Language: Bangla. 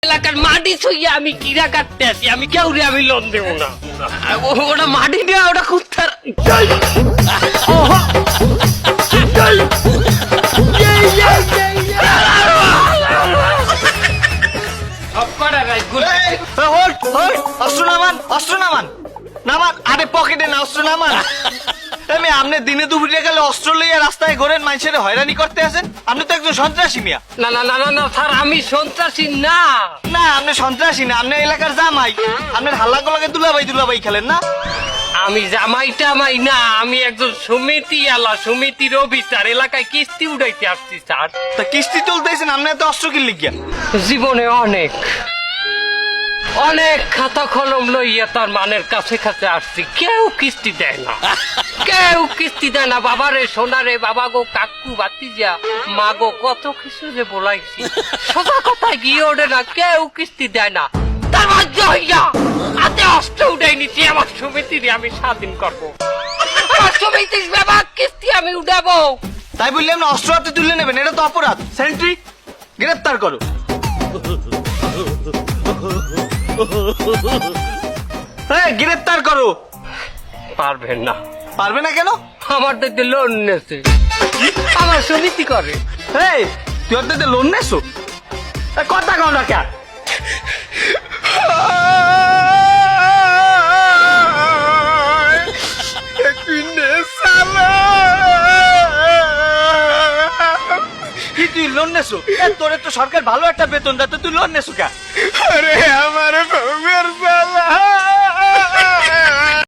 এলাকার মাটি ছুঁয়ে আমি কিরা কাটতে আছি, আমি কেউ রে আমি লোন দেবো না। ওটা মাটি নেওয়া, ওটা কুত্তার। অস্ত্র নামান, অস্ত্র নামান, নামান। আরে পকেটে না, অস্ত্র নামান। আমি আপনি দিনে দুপুরে গেলে অস্ত্র লইয়া রাস্তায় ঘোরেন, মানুষের হয়রানি করতে আছেন। আপনি তো একজন সন্ত্রাসী মিয়া। না না না না না স্যার, আমি সন্ত্রাসী না। না, আপনি সন্ত্রাসী না, আপনি এলাকার জামাই। আপনার হাল্লা গোলাকে দুলাভাই খেলেন না। আমি জামাই টামাই না, আমি একজন সমিতি আলা, সমিতির অফিসার। এলাকায় কিস্তি উঠাইতে আসছি স্যার। তা কিস্তি তুলতেছেন, আপনি এত অস্ত্র কিনলে গিয়া? জীবনে অনেক অনেক খাতা কলম লইয়া তার মানের কাছে কাছে আসছি, কেউ কিস্তি দেয় না, কেউ কিস্তি দেয় না। বাবারে সোনারে, বাবা গো, কাকু বাতিজা, মা গো, কত কিছু যে বলাইছি, সোজা কথা গিয়ে ওঠে না, কেউ কিস্তি দেয় না। তার বাধ্য হইয়া হাতে অস্ত্র উঠাই নিচ্ছি। আমার সমিতির আমি স্বাধীন করবো, আমার সমিতির ব্যাপার কিস্তি আমি উঠাবো। তাই বললে আপনি অস্ত্র হাতে তুলে নেবেন, এটা তো অপরাধ। সেন্ট্রি, গ্রেফতার করো। গ্রেফতার করো। পারবেন না। পারবে না কেন? আমার দেখতে লোন নেছে, আমার সমিতি করে। এই, তুই ওর লোন নেছো? কথা কও না কেন? কি তুই লোন নেছো? তোর তো সরকার ভালো একটা বেতন দেয়, তুই লোন নেছো কে? আরে আমার বউয়ের জ্বালা